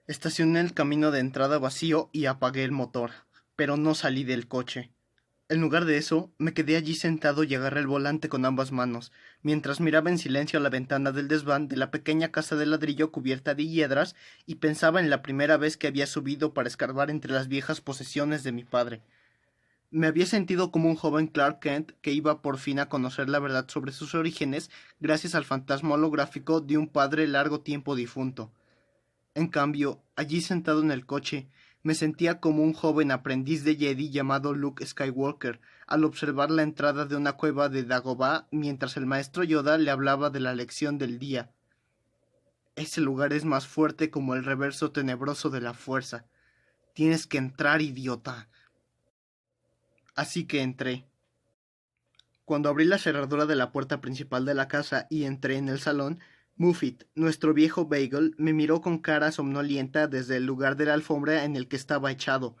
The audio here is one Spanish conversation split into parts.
Estacioné el camino de entrada vacío y apagué el motor, pero no salí del coche. En lugar de eso, me quedé allí sentado y agarré el volante con ambas manos, mientras miraba en silencio a la ventana del desván de la pequeña casa de ladrillo cubierta de hiedras y pensaba en la primera vez que había subido para escarbar entre las viejas posesiones de mi padre. Me había sentido como un joven Clark Kent que iba por fin a conocer la verdad sobre sus orígenes gracias al fantasma holográfico de un padre largo tiempo difunto. En cambio, allí sentado en el coche, me sentía como un joven aprendiz de Jedi llamado Luke Skywalker, al observar la entrada de una cueva de Dagobah mientras el maestro Yoda le hablaba de la lección del día. Ese lugar es más fuerte como el reverso tenebroso de la fuerza. Tienes que entrar, idiota. Así que entré. Cuando abrí la cerradura de la puerta principal de la casa y entré en el salón, Muffet, nuestro viejo Bagel, me miró con cara somnolienta desde el lugar de la alfombra en el que estaba echado.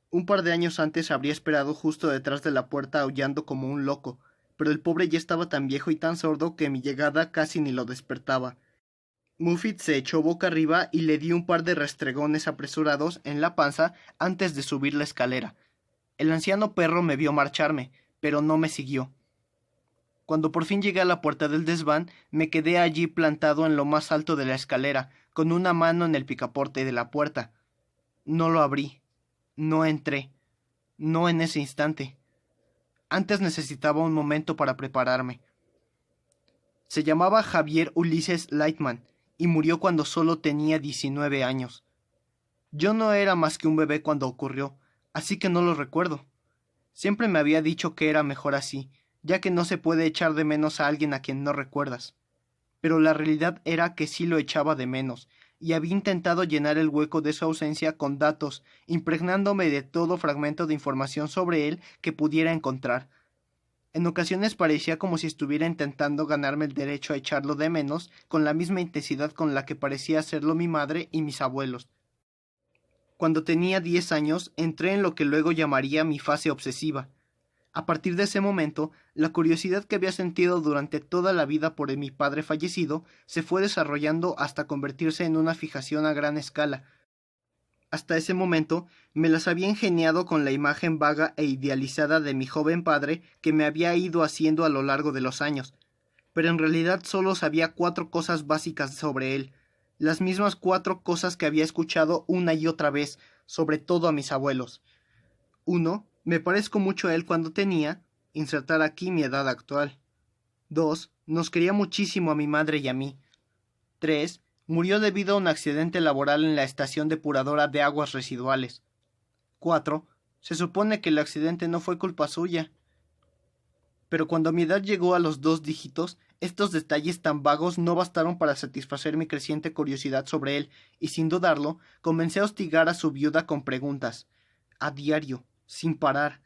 Un par de años antes habría esperado justo detrás de la puerta aullando como un loco, pero el pobre ya estaba tan viejo y tan sordo que mi llegada casi ni lo despertaba. Muffet se echó boca arriba y le di un par de restregones apresurados en la panza antes de subir la escalera. El anciano perro me vio marcharme, pero no me siguió. Cuando por fin llegué a la puerta del desván, me quedé allí plantado en lo más alto de la escalera, con una mano en el picaporte de la puerta. No lo abrí. No entré. No en ese instante. Antes necesitaba un momento para prepararme. Se llamaba Javier Ulises Lightman y murió cuando solo tenía 19 años. Yo no era más que un bebé cuando ocurrió, así que no lo recuerdo. Siempre me había dicho que era mejor así, ya que no se puede echar de menos a alguien a quien no recuerdas. Pero la realidad era que sí lo echaba de menos, y había intentado llenar el hueco de su ausencia con datos, impregnándome de todo fragmento de información sobre él que pudiera encontrar. En ocasiones parecía como si estuviera intentando ganarme el derecho a echarlo de menos con la misma intensidad con la que parecía hacerlo mi madre y mis abuelos. Cuando tenía 10 años, entré en lo que luego llamaría mi fase obsesiva. A partir de ese momento, la curiosidad que había sentido durante toda la vida por mi padre fallecido se fue desarrollando hasta convertirse en una fijación a gran escala. Hasta ese momento me las había ingeniado con la imagen vaga e idealizada de mi joven padre que me había ido haciendo a lo largo de los años, pero en realidad solo sabía 4 cosas básicas sobre él, las mismas 4 cosas que había escuchado una y otra vez, sobre todo a mis abuelos. 1. Me parezco mucho a él cuando tenía, insertar aquí mi edad actual. 2. Nos quería muchísimo a mi madre y a mí. 3. Murió debido a un accidente laboral en la estación depuradora de aguas residuales. 4. Se supone que el accidente no fue culpa suya. Pero cuando mi edad llegó a los 2 dígitos, estos detalles tan vagos no bastaron para satisfacer mi creciente curiosidad sobre él, y sin dudarlo, comencé a hostigar a su viuda con preguntas. A diario, sin parar.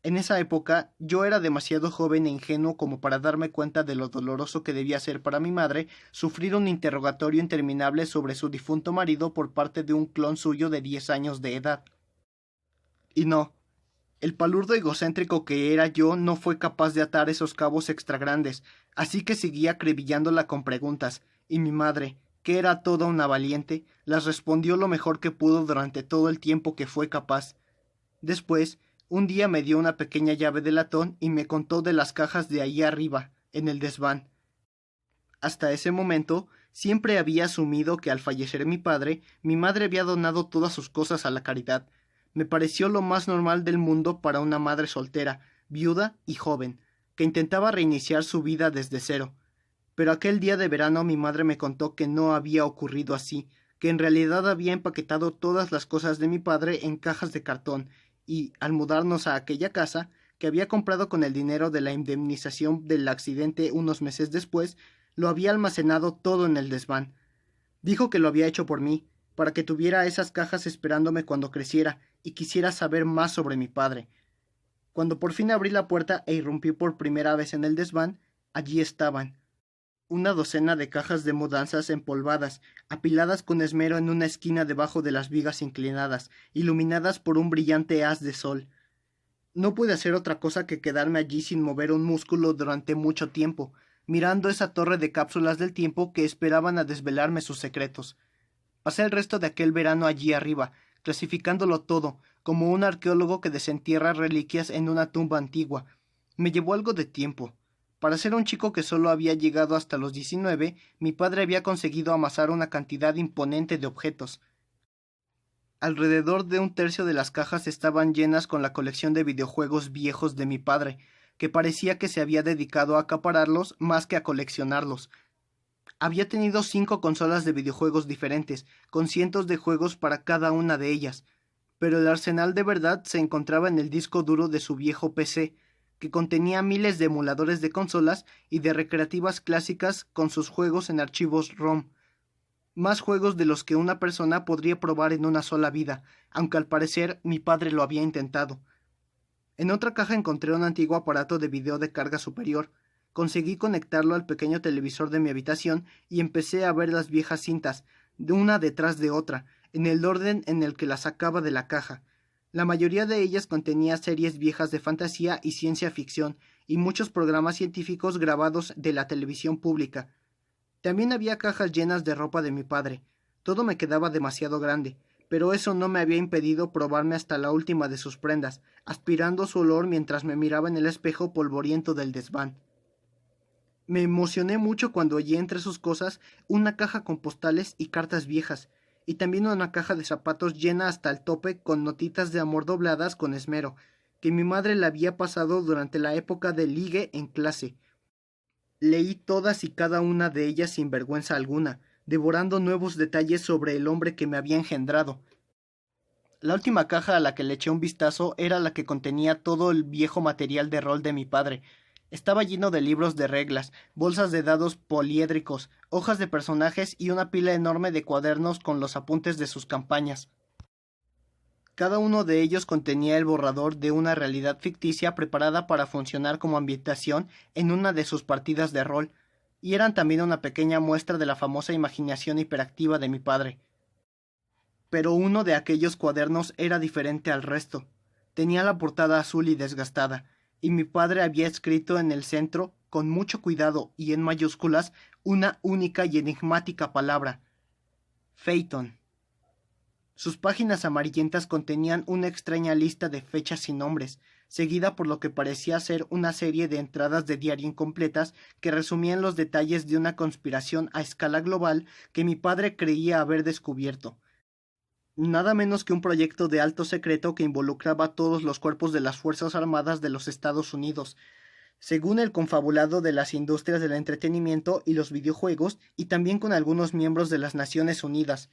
En esa época, yo era demasiado joven e ingenuo como para darme cuenta de lo doloroso que debía ser para mi madre sufrir un interrogatorio interminable sobre su difunto marido por parte de un clon suyo de 10 años de edad. Y no, el palurdo egocéntrico que era yo no fue capaz de atar esos cabos extra grandes, así que seguía acribillándola con preguntas, y mi madre, que era toda una valiente, las respondió lo mejor que pudo durante todo el tiempo que fue capaz. Después, un día me dio una pequeña llave de latón y me contó de las cajas de ahí arriba, en el desván. Hasta ese momento, siempre había asumido que al fallecer mi padre, mi madre había donado todas sus cosas a la caridad. Me pareció lo más normal del mundo para una madre soltera, viuda y joven, que intentaba reiniciar su vida desde cero. Pero aquel día de verano mi madre me contó que no había ocurrido así, que en realidad había empaquetado todas las cosas de mi padre en cajas de cartón, y, al mudarnos a aquella casa, que había comprado con el dinero de la indemnización del accidente unos meses después, lo había almacenado todo en el desván. Dijo que lo había hecho por mí, para que tuviera esas cajas esperándome cuando creciera y quisiera saber más sobre mi padre. Cuando por fin abrí la puerta e irrumpí por primera vez en el desván, allí estaban. Una docena de cajas de mudanzas empolvadas, apiladas con esmero en una esquina debajo de las vigas inclinadas, iluminadas por un brillante haz de sol. No pude hacer otra cosa que quedarme allí sin mover un músculo durante mucho tiempo, mirando esa torre de cápsulas del tiempo que esperaban a desvelarme sus secretos. Pasé el resto de aquel verano allí arriba, clasificándolo todo, como un arqueólogo que desentierra reliquias en una tumba antigua. Me llevó algo de tiempo. Para ser un chico que solo había llegado hasta los 19, mi padre había conseguido amasar una cantidad imponente de objetos. Alrededor de un tercio de las cajas estaban llenas con la colección de videojuegos viejos de mi padre, que parecía que se había dedicado a acapararlos más que a coleccionarlos. Había tenido 5 consolas de videojuegos diferentes, con cientos de juegos para cada una de ellas, pero el arsenal de verdad se encontraba en el disco duro de su viejo PC, que contenía miles de emuladores de consolas y de recreativas clásicas con sus juegos en archivos ROM. Más juegos de los que una persona podría probar en una sola vida, aunque al parecer mi padre lo había intentado. En otra caja encontré un antiguo aparato de video de carga superior. Conseguí conectarlo al pequeño televisor de mi habitación y empecé a ver las viejas cintas, de una detrás de otra, en el orden en el que las sacaba de la caja. La mayoría de ellas contenía series viejas de fantasía y ciencia ficción, y muchos programas científicos grabados de la televisión pública. También había cajas llenas de ropa de mi padre. Todo me quedaba demasiado grande, pero eso no me había impedido probarme hasta la última de sus prendas, aspirando su olor mientras me miraba en el espejo polvoriento del desván. Me emocioné mucho cuando hallé entre sus cosas una caja con postales y cartas viejas, y también una caja de zapatos llena hasta el tope con notitas de amor dobladas con esmero, que mi madre le había pasado durante la época de ligue en clase. Leí todas y cada una de ellas sin vergüenza alguna, devorando nuevos detalles sobre el hombre que me había engendrado. La última caja a la que le eché un vistazo era la que contenía todo el viejo material de rol de mi padre. Estaba lleno de libros de reglas, bolsas de dados poliédricos, hojas de personajes y una pila enorme de cuadernos con los apuntes de sus campañas. Cada uno de ellos contenía el borrador de una realidad ficticia preparada para funcionar como ambientación en una de sus partidas de rol, y eran también una pequeña muestra de la famosa imaginación hiperactiva de mi padre. Pero uno de aquellos cuadernos era diferente al resto. Tenía la portada azul y desgastada, y mi padre había escrito en el centro, con mucho cuidado y en mayúsculas, una única y enigmática palabra: Phaeton. Sus páginas amarillentas contenían una extraña lista de fechas y nombres, seguida por lo que parecía ser una serie de entradas de diario incompletas que resumían los detalles de una conspiración a escala global que mi padre creía haber descubierto. Nada menos que un proyecto de alto secreto que involucraba a todos los cuerpos de las Fuerzas Armadas de los Estados Unidos, según el confabulado de las industrias del entretenimiento y los videojuegos, y también con algunos miembros de las Naciones Unidas.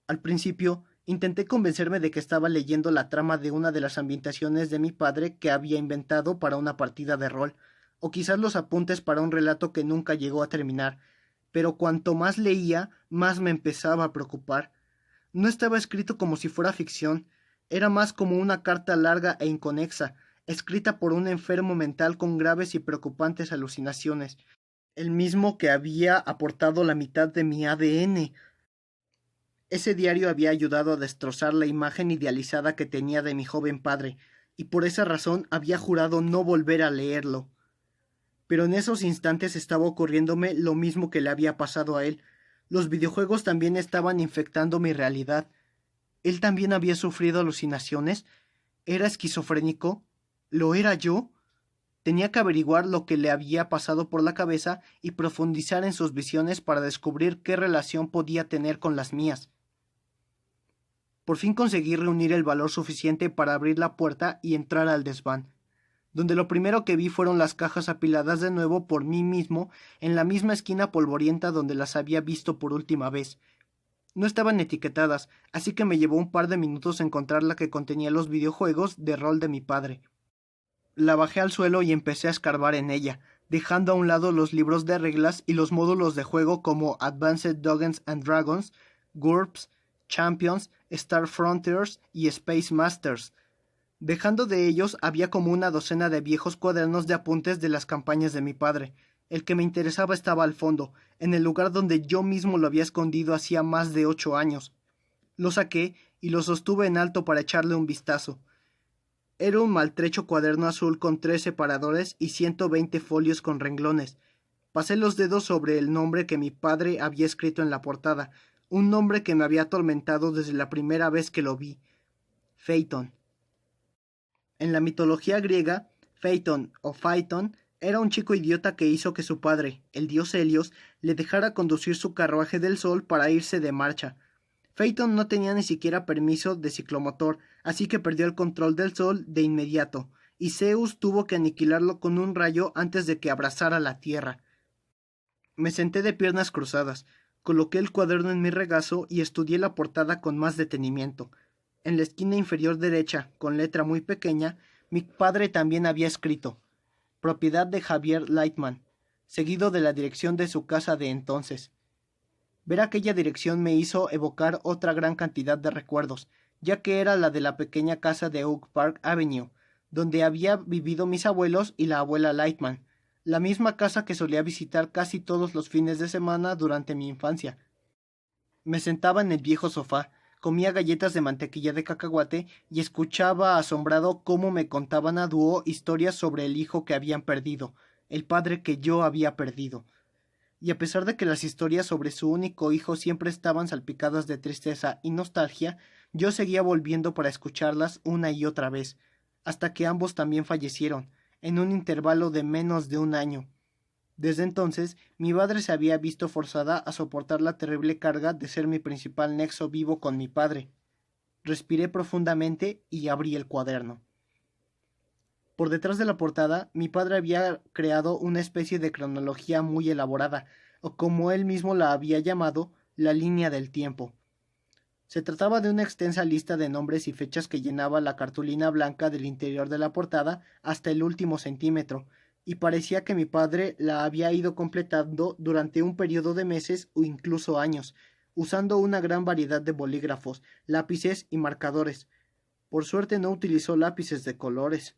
Al principio, intenté convencerme de que estaba leyendo la trama de una de las ambientaciones de mi padre que había inventado para una partida de rol, o quizás los apuntes para un relato que nunca llegó a terminar, pero cuanto más leía, más me empezaba a preocupar. No estaba escrito como si fuera ficción, era más como una carta larga e inconexa, escrita por un enfermo mental con graves y preocupantes alucinaciones, el mismo que había aportado la mitad de mi ADN. Ese diario había ayudado a destrozar la imagen idealizada que tenía de mi joven padre, y por esa razón había jurado no volver a leerlo. Pero en esos instantes estaba ocurriéndome lo mismo que le había pasado a él. Los videojuegos también estaban infectando mi realidad. ¿Él también había sufrido alucinaciones? ¿Era esquizofrénico? ¿Lo era yo? Tenía que averiguar lo que le había pasado por la cabeza y profundizar en sus visiones para descubrir qué relación podía tener con las mías. Por fin conseguí reunir el valor suficiente para abrir la puerta y entrar al desván, donde lo primero que vi fueron las cajas apiladas de nuevo por mí mismo en la misma esquina polvorienta donde las había visto por última vez. No estaban etiquetadas, así que me llevó un par de minutos encontrar la que contenía los videojuegos de rol de mi padre. La bajé al suelo y empecé a escarbar en ella, dejando a un lado los libros de reglas y los módulos de juego como Advanced Dungeons and Dragons, GURPS, Champions, Star Frontiers y Space Masters. Dejando de ellos había como una docena de viejos cuadernos de apuntes de las campañas de mi padre. El que me interesaba estaba al fondo, en el lugar donde yo mismo lo había escondido hacía más de 8 años. Lo saqué y lo sostuve en alto para echarle un vistazo. Era un maltrecho cuaderno azul con 3 separadores y 120 folios con renglones. Pasé los dedos sobre el nombre que mi padre había escrito en la portada, un nombre que me había atormentado desde la primera vez que lo vi, Phaeton. En la mitología griega, Phaeton o Phaeton era un chico idiota que hizo que su padre, el dios Helios, le dejara conducir su carruaje del sol para irse de marcha. Phaeton no tenía ni siquiera permiso de ciclomotor, así que perdió el control del sol de inmediato, y Zeus tuvo que aniquilarlo con un rayo antes de que abrazara la tierra. Me senté de piernas cruzadas, coloqué el cuaderno en mi regazo y estudié la portada con más detenimiento. En la esquina inferior derecha, con letra muy pequeña, mi padre también había escrito: propiedad de Javier Lightman, seguido de la dirección de su casa de entonces. Ver aquella dirección me hizo evocar otra gran cantidad de recuerdos, ya que era la de la pequeña casa de Oak Park Avenue, donde había vivido mis abuelos y la abuela Lightman, la misma casa que solía visitar casi todos los fines de semana durante mi infancia. Me sentaba en el viejo sofá, comía galletas de mantequilla de cacahuate y escuchaba asombrado cómo me contaban a dúo historias sobre el hijo que habían perdido, el padre que yo había perdido. Y a pesar de que las historias sobre su único hijo siempre estaban salpicadas de tristeza y nostalgia, yo seguía volviendo para escucharlas una y otra vez, hasta que ambos también fallecieron, en un intervalo de menos de un año. Desde entonces, mi madre se había visto forzada a soportar la terrible carga de ser mi principal nexo vivo con mi padre. Respiré profundamente y abrí el cuaderno. Por detrás de la portada, mi padre había creado una especie de cronología muy elaborada, o como él mismo la había llamado, la línea del tiempo. Se trataba de una extensa lista de nombres y fechas que llenaba la cartulina blanca del interior de la portada hasta el último centímetro, y parecía que mi padre la había ido completando durante un periodo de meses o incluso años, usando una gran variedad de bolígrafos, lápices y marcadores. Por suerte no utilizó lápices de colores.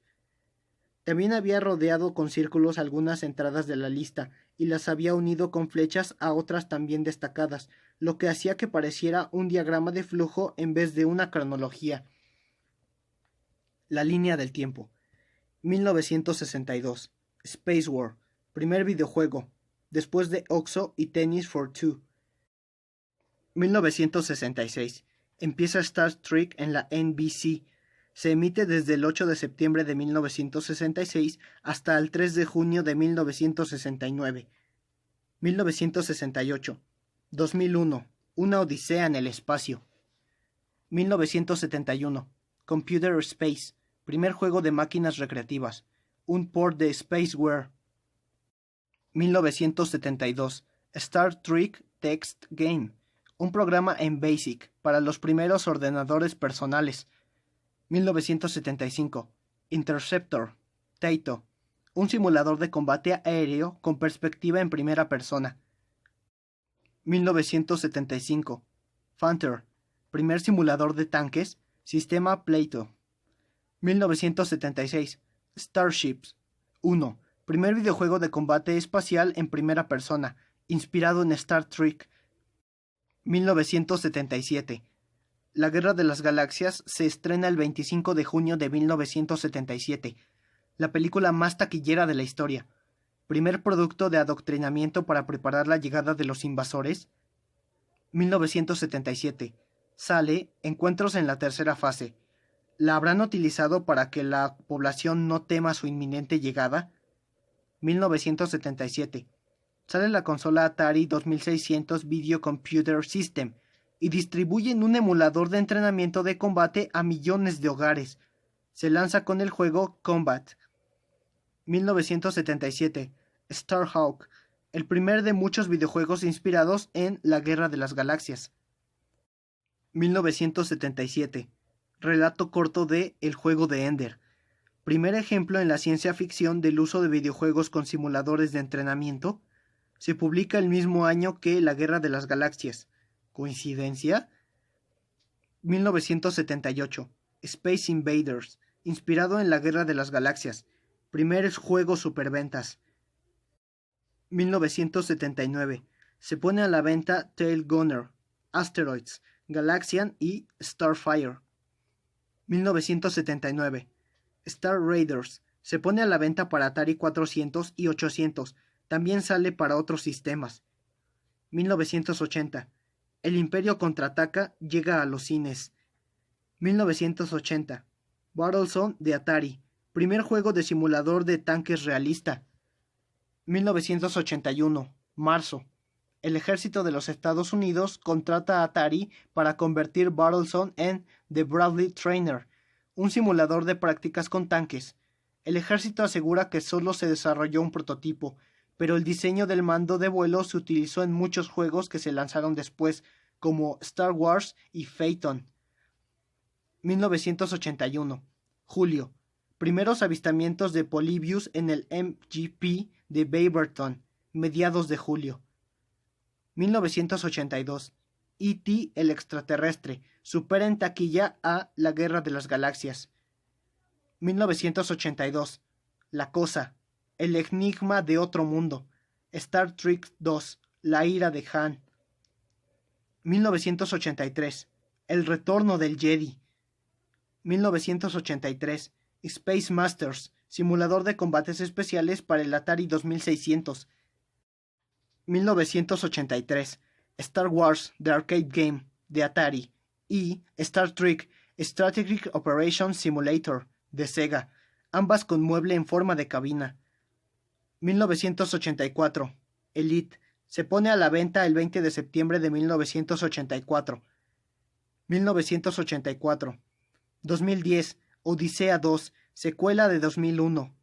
También había rodeado con círculos algunas entradas de la lista y las había unido con flechas a otras también destacadas, lo que hacía que pareciera un diagrama de flujo en vez de una cronología. La línea del tiempo. 1962. Space War. Primer videojuego. Después de Oxo y Tennis for Two. 1966. Empieza Star Trek en la NBC. Se emite desde el 8 de septiembre de 1966 hasta el 3 de junio de 1969. 1968. 2001. Una odisea en el espacio. 1971. Computer Space. Primer juego de máquinas recreativas. Un port de Spaceware. 1972. Star Trek Text Game. Un programa en BASIC para los primeros ordenadores personales. 1975. Interceptor. Taito. Un simulador de combate aéreo con perspectiva en primera persona. 1975. Panther. Primer simulador de tanques. Sistema Plato. 1976. Starships 1. Primer videojuego de combate espacial en primera persona, inspirado en Star Trek. 1977. La Guerra de las Galaxias se estrena el 25 de junio de 1977, la película más taquillera de la historia. Primer producto de adoctrinamiento para preparar la llegada de los invasores. 1977. Sale Encuentros en la tercera fase. ¿La habrán utilizado para que la población no tema su inminente llegada? 1977. Sale la consola Atari 2600 Video Computer System y distribuyen un emulador de entrenamiento de combate a millones de hogares. Se lanza con el juego Combat. 1977. Starhawk, el primer de muchos videojuegos inspirados en la Guerra de las Galaxias. 1977. Relato corto de El juego de Ender. Primer ejemplo en la ciencia ficción del uso de videojuegos con simuladores de entrenamiento. Se publica el mismo año que La Guerra de las Galaxias. ¿Coincidencia? 1978. Space Invaders, inspirado en La Guerra de las Galaxias. Primer juego superventas. 1979. Se pone a la venta Tail Gunner, Asteroids, Galaxian y Starfire. 1979. Star Raiders. Se pone a la venta para Atari 400 y 800. También sale para otros sistemas. 1980. El Imperio contraataca llega a los cines. 1980. Battlezone de Atari, primer juego de simulador de tanques realista. 1981. Marzo. El ejército de los Estados Unidos contrata a Atari para convertir Battlezone en The Bradley Trainer, un simulador de prácticas con tanques. El ejército asegura que solo se desarrolló un prototipo, pero el diseño del mando de vuelo se utilizó en muchos juegos que se lanzaron después, como Star Wars y Phaeton. 1981. Julio. Primeros avistamientos de Polybius en el MGP de Beaverton, mediados de julio. 1982. E.T. el extraterrestre supera en taquilla a La Guerra de las Galaxias. 1982. La Cosa, el enigma de otro mundo. Star Trek II, la ira de Han. 1983. El retorno del Jedi. 1983. Space Masters, simulador de combates especiales para el Atari 2600. 1983. Star Wars The Arcade Game de Atari y Star Trek Strategic Operations Simulator de Sega, ambas con mueble en forma de cabina. 1984. Elite se pone a la venta el 20 de septiembre de 1984. 1984. 2010. Odisea 2, secuela de 2001.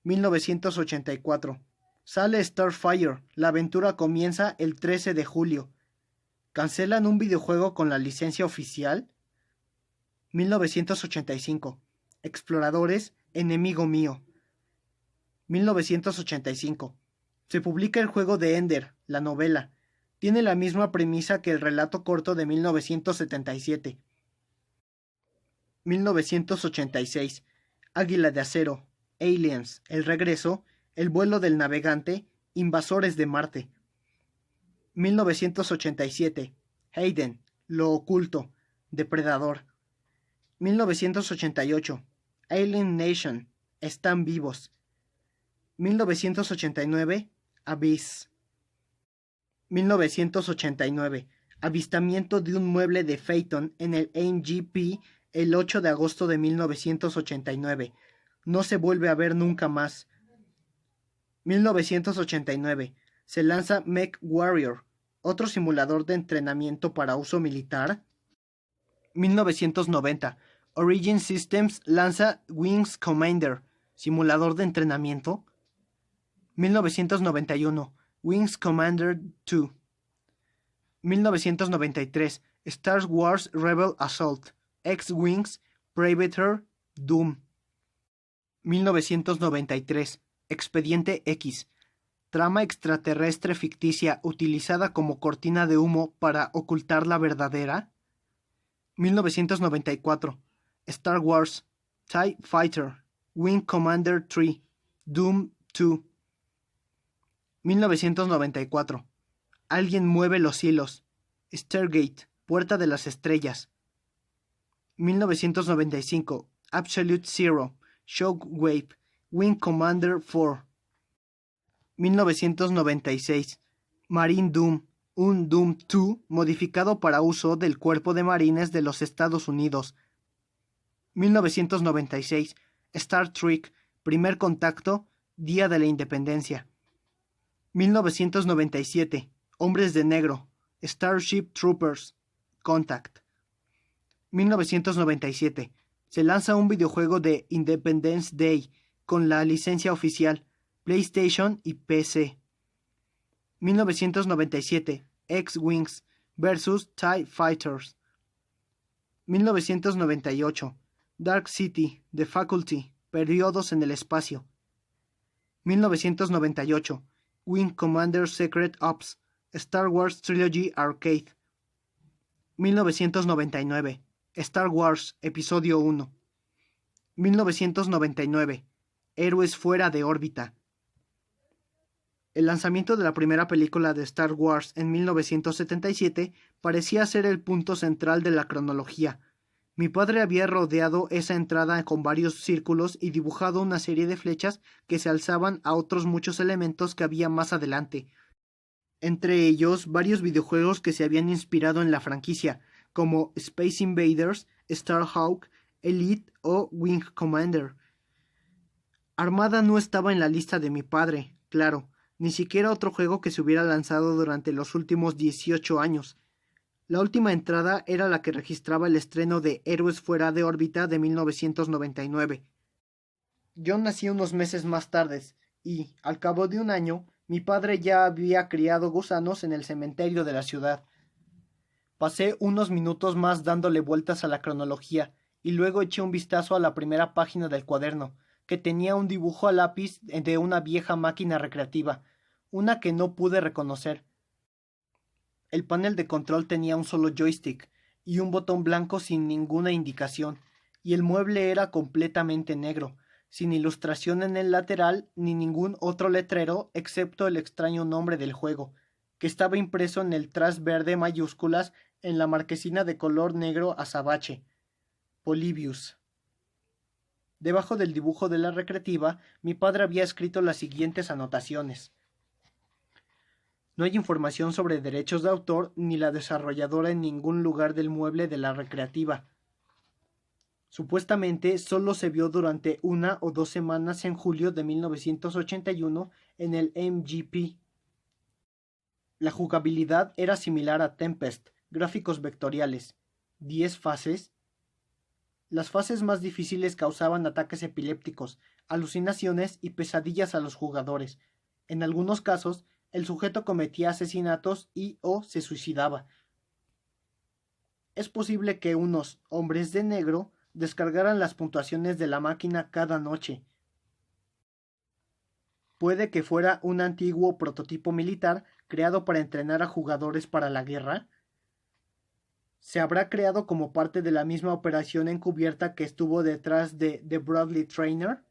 1984. Sale Starfire, la aventura comienza el 13 de julio. ¿Cancelan un videojuego con la licencia oficial? 1985. Exploradores, enemigo mío. 1985. Se publica el juego de Ender, la novela. Tiene la misma premisa que el relato corto de 1977. 1986. Águila de Acero, Aliens, El Regreso, El Vuelo del Navegante, Invasores de Marte. 1987. Hayden, Lo Oculto, Depredador. 1988. Alien Nation, Están Vivos. 1989. Abyss. 1989. Avistamiento de un mueble de Phaeton en el MGP el 8 de agosto de 1989. No se vuelve a ver nunca más. 1989. Se lanza Mech Warrior, otro simulador de entrenamiento para uso militar. 1990. Origin Systems lanza Wings Commander, simulador de entrenamiento. 1991. Wings Commander 2. 1993. Star Wars Rebel Assault, X-Wings, Predator, Doom. 1993. Expediente X. Trama extraterrestre ficticia utilizada como cortina de humo para ocultar la verdadera. 1994. Star Wars, TIE Fighter, Wing Commander 3, Doom 2. 1994. Alguien mueve los hilos. Stargate, Puerta de las Estrellas. 1995. Absolute Zero, Shockwave, Wing Commander 4. 1996. Marine Doom, un Doom 2 modificado para uso del Cuerpo de Marines de los Estados Unidos. 1996. Star Trek, Primer Contacto, Día de la Independencia. 1997. Hombres de Negro, Starship Troopers, Contact. 1997. Se lanza un videojuego de Independence Day con la licencia oficial PlayStation y PC. 1997. X-Wings vs. TIE Fighters. 1998. Dark City, The Faculty, Periodos en el Espacio. 1998. Wing Commander Secret Ops, Star Wars Trilogy Arcade. 1999. Star Wars Episodio 1. 1999. Héroes fuera de órbita. El lanzamiento de la primera película de Star Wars en 1977 parecía ser el punto central de la cronología. Mi padre había rodeado esa entrada con varios círculos y dibujado una serie de flechas que se alzaban a otros muchos elementos que había más adelante. entre ellos varios videojuegos que se habían inspirado en la franquicia, como Space Invaders, Starhawk, Elite o Wing Commander. Armada no estaba en la lista de mi padre, claro, ni siquiera otro juego que se hubiera lanzado durante los últimos 18 años. La última entrada era la que registraba el estreno de Héroes fuera de órbita de 1999. Yo nací unos meses más tarde y, al cabo de un año, mi padre ya había criado gusanos en el cementerio de la ciudad. Pasé unos minutos más dándole vueltas a la cronología y luego eché un vistazo a la primera página del cuaderno, que tenía un dibujo a lápiz de una vieja máquina recreativa, una que no pude reconocer. El panel de control tenía un solo joystick y un botón blanco sin ninguna indicación, y el mueble era completamente negro, sin ilustración en el lateral ni ningún otro letrero excepto el extraño nombre del juego, que estaba impreso en el tras verde mayúsculas en la marquesina de color negro azabache. Polybius. Debajo del dibujo de la recreativa, mi padre había escrito las siguientes anotaciones. No hay información sobre derechos de autor ni la desarrolladora en ningún lugar del mueble de la recreativa. Supuestamente solo se vio durante 1 o 2 semanas en julio de 1981 en el MGP. La jugabilidad era similar a Tempest, gráficos vectoriales, 10 fases. Las fases más difíciles causaban ataques epilépticos, alucinaciones y pesadillas a los jugadores. En algunos casos, el sujeto cometía asesinatos y o se suicidaba. Es posible que unos hombres de negro descargaran las puntuaciones de la máquina cada noche. Puede que fuera un antiguo prototipo militar creado para entrenar a jugadores para la guerra. ¿Se habrá creado como parte de la misma operación encubierta que estuvo detrás de The Bradley Trainer?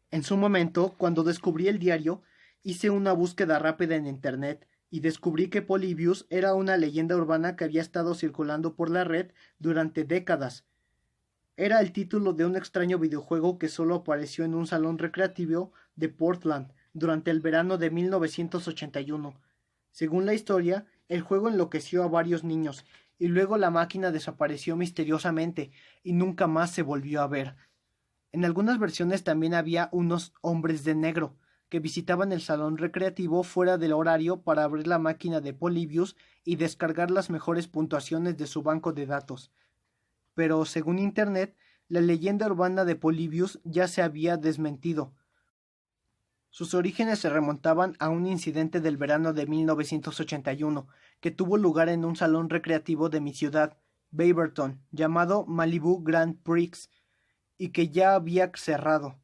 En su momento, cuando descubrí el diario, hice una búsqueda rápida en internet y descubrí que Polybius era una leyenda urbana que había estado circulando por la red durante décadas. Era el título de un extraño videojuego que solo apareció en un salón recreativo de Portland durante el verano de 1981. Según la historia, el juego enloqueció a varios niños y luego la máquina desapareció misteriosamente y nunca más se volvió a ver. En algunas versiones también había unos hombres de negro que visitaban el salón recreativo fuera del horario para abrir la máquina de Polybius y descargar las mejores puntuaciones de su banco de datos. Pero, según Internet, la leyenda urbana de Polybius ya se había desmentido. Sus orígenes se remontaban a un incidente del verano de 1981, que tuvo lugar en un salón recreativo de mi ciudad, Beaverton, llamado Malibu Grand Prix, y que ya había cerrado.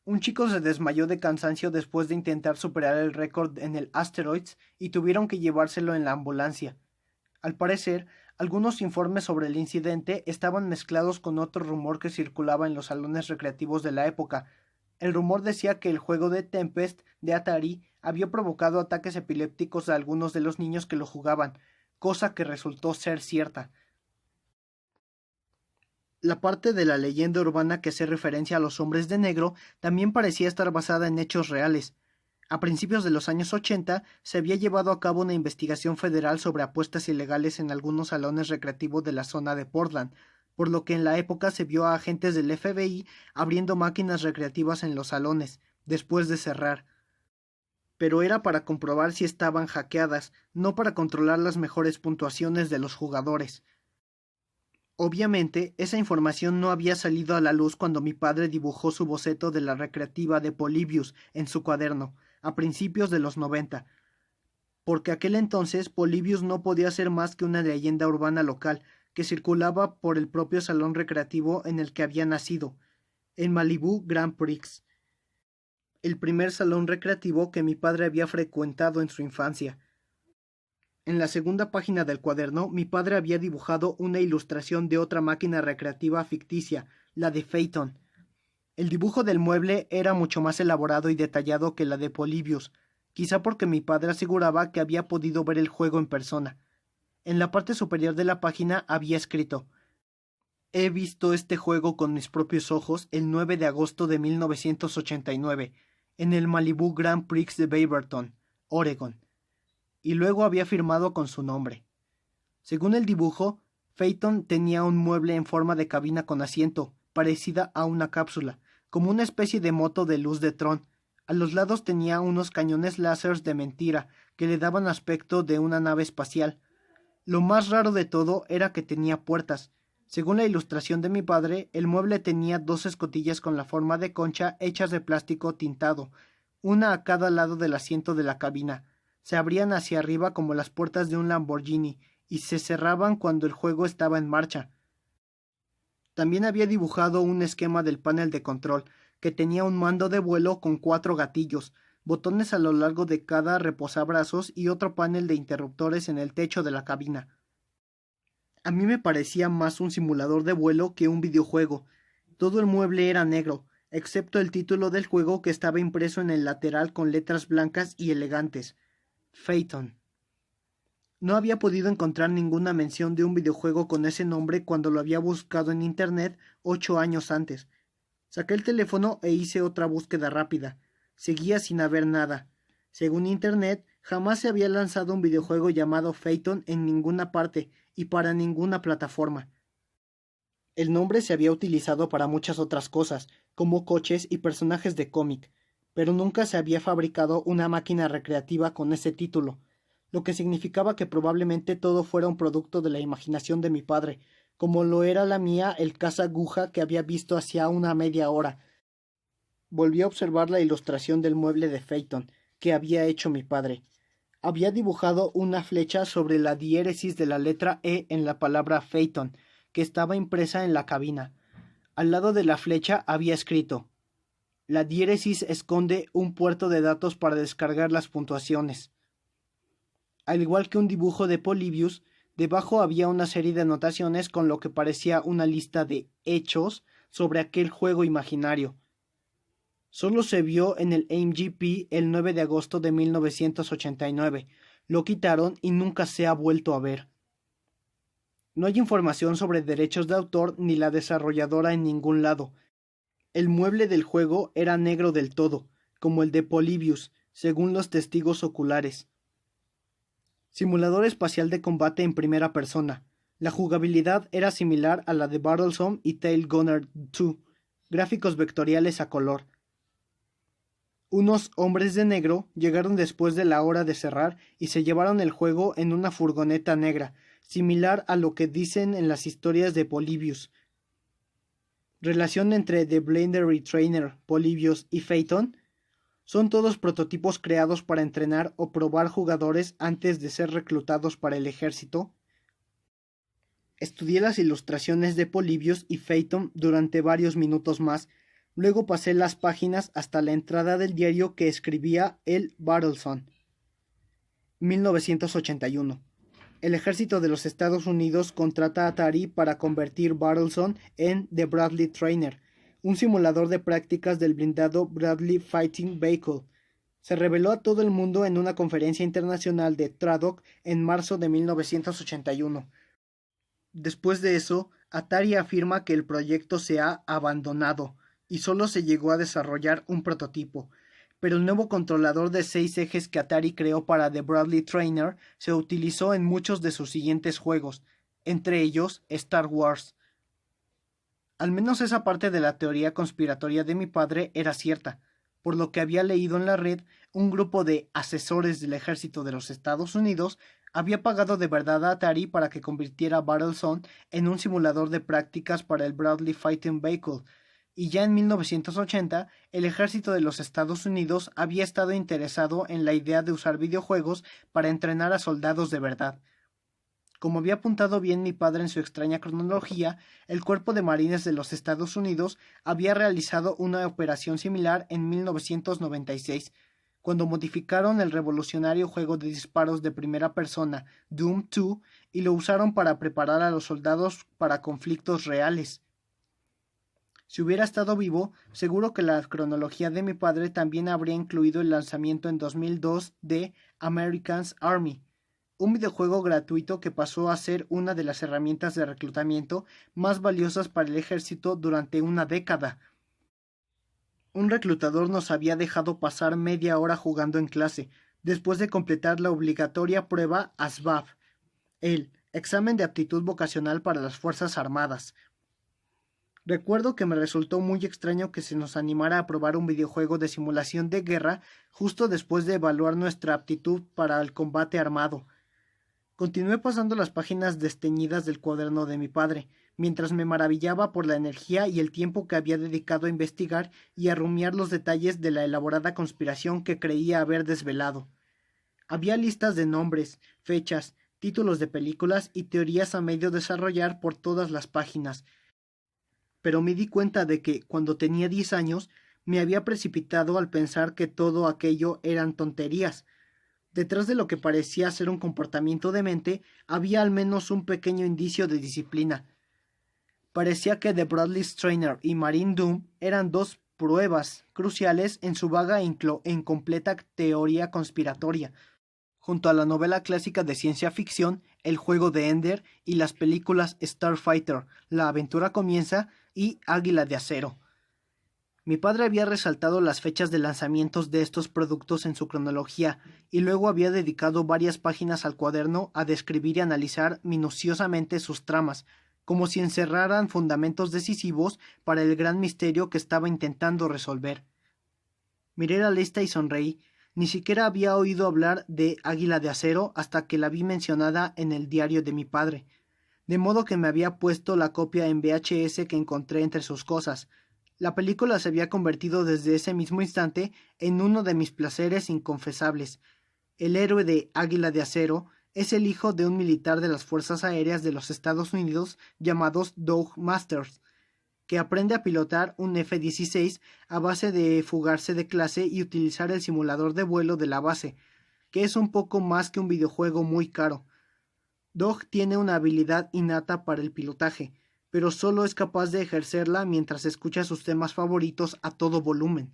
Un chico se desmayó de cansancio después de intentar superar el récord en el Asteroids y tuvieron que llevárselo en la ambulancia. Al parecer, algunos informes sobre el incidente estaban mezclados con otro rumor que circulaba en los salones recreativos de la época. El rumor decía que el juego de Tempest de Atari había provocado ataques epilépticos a algunos de los niños que lo jugaban, cosa que resultó ser cierta. La parte de la leyenda urbana que hace referencia a los hombres de negro también parecía estar basada en hechos reales. A principios de los años 80 se había llevado a cabo una investigación federal sobre apuestas ilegales en algunos salones recreativos de la zona de Portland, por lo que en la época se vio a agentes del FBI abriendo máquinas recreativas en los salones, después de cerrar. Pero era para comprobar si estaban hackeadas, no para controlar las mejores puntuaciones de los jugadores. Obviamente, esa información no había salido a la luz cuando mi padre dibujó su boceto de la recreativa de Polybius en su cuaderno, a principios de los 90, porque aquel entonces Polybius no podía ser más que una leyenda urbana local que circulaba por el propio salón recreativo en el que había nacido, en Malibu Grand Prix, el primer salón recreativo que mi padre había frecuentado en su infancia. En la segunda página del cuaderno, mi padre había dibujado una ilustración de otra máquina recreativa ficticia, la de Phaeton. El dibujo del mueble era mucho más elaborado y detallado que la de Polybius, quizá porque mi padre aseguraba que había podido ver el juego en persona. En la parte superior de la página había escrito: «He visto este juego con mis propios ojos el 9 de agosto de 1989, en el Malibu Grand Prix de Beaverton. Oregon, y luego había firmado con su nombre. Según el dibujo, Phaeton tenía un mueble en forma de cabina con asiento, parecida a una cápsula, como una especie de moto de luz de Tron. A los lados tenía unos cañones láser de mentira que le daban aspecto de una nave espacial. Lo más raro de todo era que tenía puertas. Según la ilustración de mi padre, el mueble tenía dos escotillas con la forma de concha hechas de plástico tintado, una a cada lado del asiento de la cabina. Se abrían hacia arriba como las puertas de un Lamborghini y se cerraban cuando el juego estaba en marcha. También había dibujado un esquema del panel de control, que tenía un mando de vuelo con 4 gatillos, botones a lo largo de cada reposabrazos y otro panel de interruptores en el techo de la cabina. A mí me parecía más un simulador de vuelo que un videojuego. Todo el mueble era negro, excepto el título del juego que estaba impreso en el lateral con letras blancas y elegantes: Phaeton. No había podido encontrar ninguna mención de un videojuego con ese nombre cuando lo había buscado en internet 8 años antes. Saqué el teléfono e hice otra búsqueda rápida. Seguía sin haber nada. Según internet, jamás se había lanzado un videojuego llamado Phaeton en ninguna parte y para ninguna plataforma. El nombre se había utilizado para muchas otras cosas, como coches y personajes de cómic, pero nunca se había fabricado una máquina recreativa con ese título, lo que significaba que probablemente todo fuera un producto de la imaginación de mi padre, como lo era la mía el caza-aguja que había visto hacía una media hora. Volví a observar la ilustración del mueble de Phaeton que había hecho mi padre. Había dibujado una flecha sobre la diéresis de la letra E en la palabra Phaeton, que estaba impresa en la cabina. Al lado de la flecha había escrito: la diéresis esconde un puerto de datos para descargar las puntuaciones. Al igual que un dibujo de Polybius, debajo había una serie de anotaciones con lo que parecía una lista de hechos sobre aquel juego imaginario. Solo se vio en el MGP el 9 de agosto de 1989. Lo quitaron y nunca se ha vuelto a ver. No hay información sobre derechos de autor ni la desarrolladora en ningún lado. El mueble del juego era negro del todo, como el de Polybius, según los testigos oculares. Simulador espacial de combate en primera persona. La jugabilidad era similar a la de Battlezone y Tail Gunner 2. Gráficos vectoriales a color. Unos hombres de negro llegaron después de la hora de cerrar y se llevaron el juego en una furgoneta negra, similar a lo que dicen en las historias de Polybius. Relación entre The Blendery Trainer, Polybius y Phaeton. Son todos prototipos creados para entrenar o probar jugadores antes de ser reclutados para el ejército. Estudié las ilustraciones de Polybius y Phaeton durante varios minutos más. Luego pasé las páginas hasta la entrada del diario que escribía el Battlezone. 1981. El ejército de los Estados Unidos contrata a Atari para convertir Battlezone en The Bradley Trainer, un simulador de prácticas del blindado Bradley Fighting Vehicle. Se reveló a todo el mundo en una conferencia internacional de TRADOC en marzo de 1981. Después de eso, Atari afirma que el proyecto se ha abandonado y solo se llegó a desarrollar un prototipo, pero el nuevo controlador de 6 ejes que Atari creó para The Bradley Trainer se utilizó en muchos de sus siguientes juegos, entre ellos Star Wars. Al menos esa parte de la teoría conspiratoria de mi padre era cierta. Por lo que había leído en la red, un grupo de asesores del ejército de los Estados Unidos había pagado de verdad a Atari para que convirtiera Battlezone en un simulador de prácticas para el Bradley Fighting Vehicle, y ya en 1980 el ejército de los Estados Unidos había estado interesado en la idea de usar videojuegos para entrenar a soldados de verdad. Como había apuntado bien mi padre en su extraña cronología, el Cuerpo de Marines de los Estados Unidos había realizado una operación similar en 1996, cuando modificaron el revolucionario juego de disparos de primera persona Doom 2 y lo usaron para preparar a los soldados para conflictos reales. Si hubiera estado vivo, seguro que la cronología de mi padre también habría incluido el lanzamiento en 2002 de American's Army, un videojuego gratuito que pasó a ser una de las herramientas de reclutamiento más valiosas para el ejército durante una década. Un reclutador nos había dejado pasar media hora jugando en clase, después de completar la obligatoria prueba ASVAB, el examen de aptitud vocacional para las Fuerzas Armadas. Recuerdo que me resultó muy extraño que se nos animara a probar un videojuego de simulación de guerra justo después de evaluar nuestra aptitud para el combate armado. Continué pasando las páginas desteñidas del cuaderno de mi padre, mientras me maravillaba por la energía y el tiempo que había dedicado a investigar y a rumiar los detalles de la elaborada conspiración que creía haber desvelado. Había listas de nombres, fechas, títulos de películas y teorías a medio desarrollar por todas las páginas, pero me di cuenta de que, cuando tenía 10 años, me había precipitado al pensar que todo aquello eran tonterías. Detrás de lo que parecía ser un comportamiento demente, había al menos un pequeño indicio de disciplina. Parecía que The Bradley Strainer y Marine Doom eran dos pruebas cruciales en su vaga e incompleta teoría conspiratoria, junto a la novela clásica de ciencia ficción El juego de Ender y las películas Starfighter, La aventura comienza y Águila de acero. Mi padre había resaltado las fechas de lanzamientos de estos productos en su cronología y luego había dedicado varias páginas al cuaderno a describir y analizar minuciosamente sus tramas, como si encerraran fundamentos decisivos para el gran misterio que estaba intentando resolver. Miré la lista y sonreí. Ni siquiera había oído hablar de Águila de acero hasta que la vi mencionada en el diario de mi padre, de modo que me había puesto la copia en VHS que encontré entre sus cosas. La película se había convertido desde ese mismo instante en uno de mis placeres inconfesables. El héroe de Águila de acero es el hijo de un militar de las Fuerzas Aéreas de los Estados Unidos llamado Doug Masters, que aprende a pilotar un F-16 a base de fugarse de clase y utilizar el simulador de vuelo de la base, que es un poco más que un videojuego muy caro. Doug tiene una habilidad innata para el pilotaje, pero solo es capaz de ejercerla mientras escucha sus temas favoritos a todo volumen.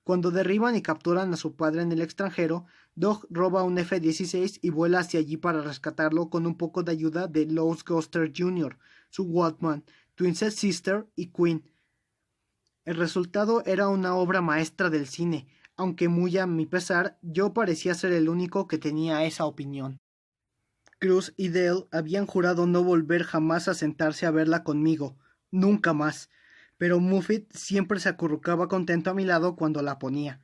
Cuando derriban y capturan a su padre en el extranjero, Doug roba un F-16 y vuela hacia allí para rescatarlo con un poco de ayuda de Lois Goster Jr., su Walkman, Twin Sister y Queen. El resultado era una obra maestra del cine, aunque muy a mi pesar yo parecía ser el único que tenía esa opinión. Cruz y Dale habían jurado no volver jamás a sentarse a verla conmigo, nunca más, pero Muffet siempre se acurrucaba contento a mi lado cuando la ponía.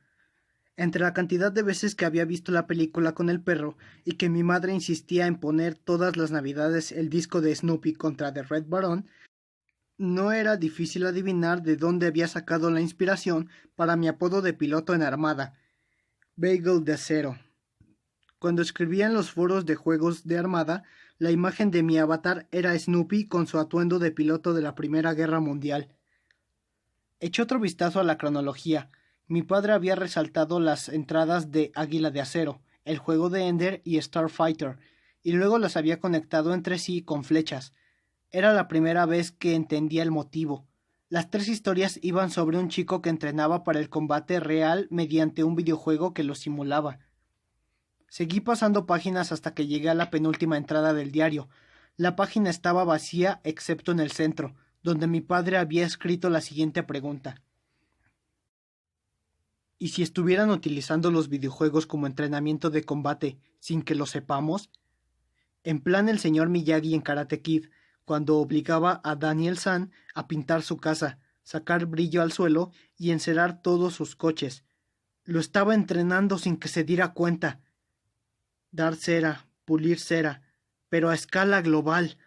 Entre la cantidad de veces que había visto la película con el perro y que mi madre insistía en poner todas las navidades el disco de Snoopy contra The Red Baron, no era difícil adivinar de dónde había sacado la inspiración para mi apodo de piloto en Armada, Bagel de acero. Cuando escribía en los foros de juegos de Armada, la imagen de mi avatar era Snoopy con su atuendo de piloto de la Primera Guerra Mundial. Eché otro vistazo a la cronología. Mi padre había resaltado las entradas de Águila de acero, El juego de Ender y Starfighter, y luego las había conectado entre sí con flechas. Era la primera vez que entendía el motivo. Las tres historias iban sobre un chico que entrenaba para el combate real mediante un videojuego que lo simulaba. Seguí pasando páginas hasta que llegué a la penúltima entrada del diario. La página estaba vacía excepto en el centro, donde mi padre había escrito la siguiente pregunta. ¿Y si estuvieran utilizando los videojuegos como entrenamiento de combate sin que lo sepamos? En plan el señor Miyagi en Karate Kid, cuando obligaba a Daniel San a pintar su casa, sacar brillo al suelo y encerar todos sus coches. Lo estaba entrenando sin que se diera cuenta. Dar cera, pulir cera, pero a escala global.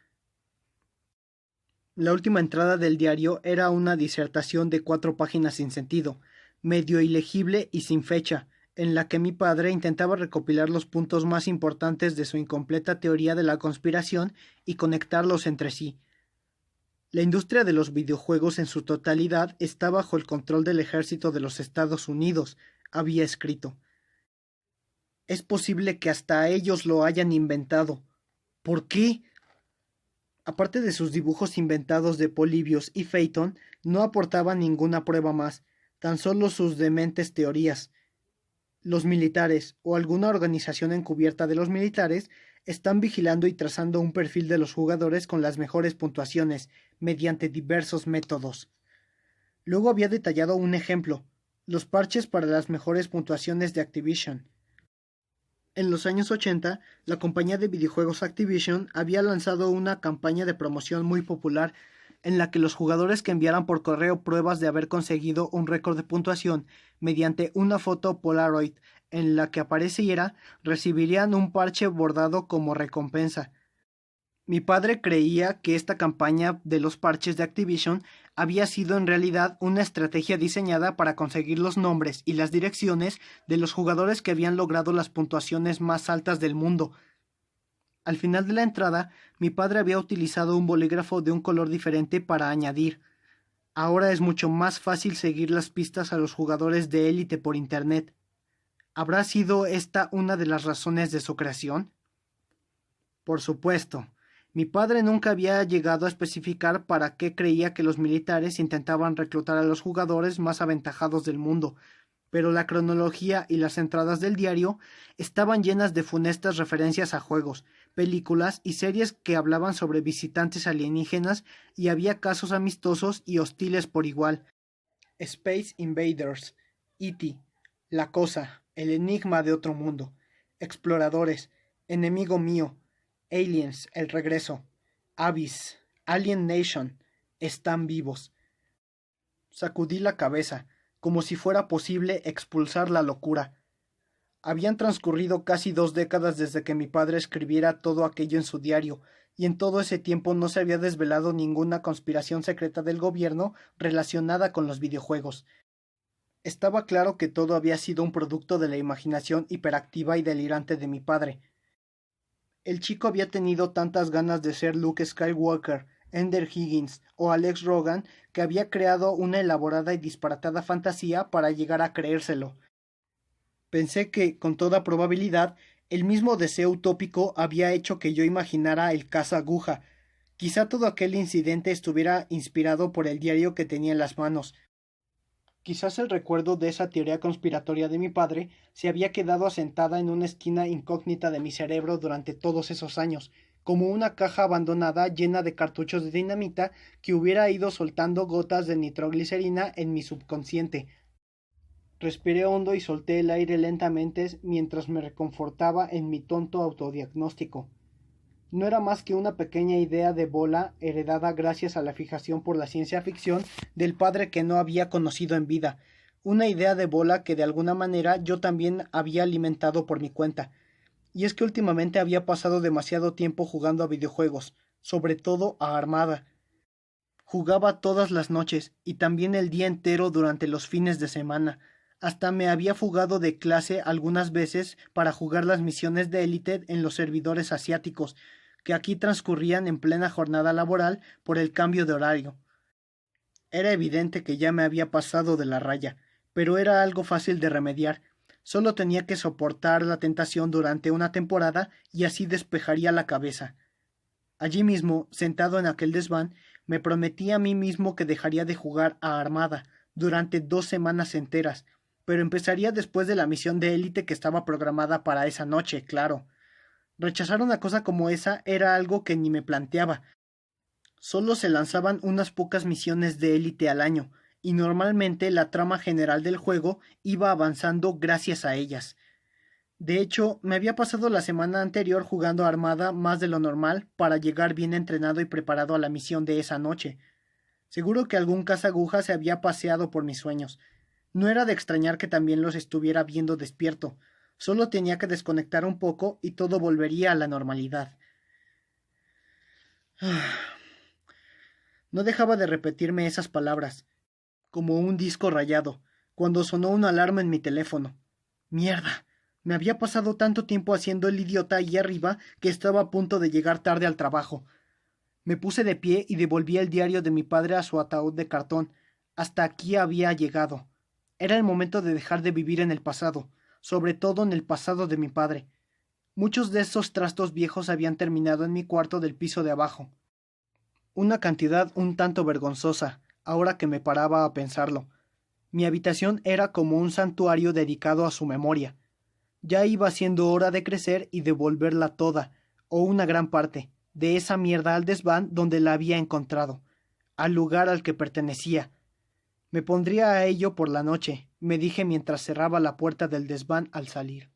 La última entrada del diario era una disertación de 4 páginas sin sentido, medio ilegible y sin fecha, en la que mi padre intentaba recopilar los puntos más importantes de su incompleta teoría de la conspiración y conectarlos entre sí. La industria de los videojuegos en su totalidad está bajo el control del ejército de los Estados Unidos, había escrito. Es posible que hasta ellos lo hayan inventado. ¿Por qué? Aparte de sus dibujos inventados de Polybius y Phaeton, no aportaban ninguna prueba más, tan solo sus dementes teorías. Los militares, o alguna organización encubierta de los militares, están vigilando y trazando un perfil de los jugadores con las mejores puntuaciones, mediante diversos métodos. Luego había detallado un ejemplo, los parches para las mejores puntuaciones de Activision. En los años 80, la compañía de videojuegos Activision había lanzado una campaña de promoción muy popular en la que los jugadores que enviaran por correo pruebas de haber conseguido un récord de puntuación mediante una foto Polaroid en la que apareciera, recibirían un parche bordado como recompensa. Mi padre creía que esta campaña de los parches de Activision había sido en realidad una estrategia diseñada para conseguir los nombres y las direcciones de los jugadores que habían logrado las puntuaciones más altas del mundo. Al final de la entrada, mi padre había utilizado un bolígrafo de un color diferente para añadir: ahora es mucho más fácil seguir las pistas a los jugadores de élite por internet. ¿Habrá sido esta una de las razones de su creación? Por supuesto. Mi padre nunca había llegado a especificar para qué creía que los militares intentaban reclutar a los jugadores más aventajados del mundo, pero la cronología y las entradas del diario estaban llenas de funestas referencias a juegos, películas y series que hablaban sobre visitantes alienígenas, y había casos amistosos y hostiles por igual. Space Invaders, E.T., La Cosa, El Enigma de Otro Mundo, Exploradores, Enemigo Mío, Aliens, El Regreso, Abyss, Alien Nation, Están Vivos. Sacudí la cabeza, como si fuera posible expulsar la locura. Habían transcurrido casi 2 décadas desde que mi padre escribiera todo aquello en su diario, y en todo ese tiempo no se había desvelado ninguna conspiración secreta del gobierno relacionada con los videojuegos. Estaba claro que todo había sido un producto de la imaginación hiperactiva y delirante de mi padre. El chico había tenido tantas ganas de ser Luke Skywalker, Ender Higgins o Alex Rogan que había creado una elaborada y disparatada fantasía para llegar a creérselo. Pensé que, con toda probabilidad, el mismo deseo utópico había hecho que yo imaginara el caza-aguja. Quizá todo aquel incidente estuviera inspirado por el diario que tenía en las manos. Quizás el recuerdo de esa teoría conspiratoria de mi padre se había quedado asentada en una esquina incógnita de mi cerebro durante todos esos años, como una caja abandonada llena de cartuchos de dinamita que hubiera ido soltando gotas de nitroglicerina en mi subconsciente. Respiré hondo y solté el aire lentamente mientras me reconfortaba en mi tonto autodiagnóstico. No era más que una pequeña idea de bola heredada gracias a la fijación por la ciencia ficción del padre que no había conocido en vida, una idea de bola que de alguna manera yo también había alimentado por mi cuenta. Y es que últimamente había pasado demasiado tiempo jugando a videojuegos, sobre todo a Armada. Jugaba todas las noches y también el día entero durante los fines de semana. Hasta me había fugado de clase algunas veces para jugar las misiones de élite en los servidores asiáticos, que aquí transcurrían en plena jornada laboral por el cambio de horario. Era evidente que ya me había pasado de la raya, pero era algo fácil de remediar. Solo tenía que soportar la tentación durante una temporada y así despejaría la cabeza. Allí mismo, sentado en aquel desván, me prometí a mí mismo que dejaría de jugar a Armada durante 2 semanas enteras, pero empezaría después de la misión de élite que estaba programada para esa noche, claro. Rechazar una cosa como esa era algo que ni me planteaba. Solo se lanzaban unas pocas misiones de élite al año, y normalmente la trama general del juego iba avanzando gracias a ellas. De hecho, me había pasado la semana anterior jugando Armada más de lo normal para llegar bien entrenado y preparado a la misión de esa noche. Seguro que algún cazaguja se había paseado por mis sueños. No era de extrañar que también los estuviera viendo despierto. Solo tenía que desconectar un poco y todo volvería a la normalidad. No dejaba de repetirme esas palabras, como un disco rayado, cuando sonó una alarma en mi teléfono. ¡Mierda! Me había pasado tanto tiempo haciendo el idiota allí arriba que estaba a punto de llegar tarde al trabajo. Me puse de pie y devolví el diario de mi padre a su ataúd de cartón. Hasta aquí había llegado. Era el momento de dejar de vivir en el pasado, sobre todo en el pasado de mi padre. Muchos de esos trastos viejos habían terminado en mi cuarto del piso de abajo. Una cantidad un tanto vergonzosa, ahora que me paraba a pensarlo. Mi habitación era como un santuario dedicado a su memoria. Ya iba siendo hora de crecer y devolverla toda, o una gran parte, de esa mierda al desván donde la había encontrado, al lugar al que pertenecía. Me pondría a ello por la noche, me dije mientras cerraba la puerta del desván al salir.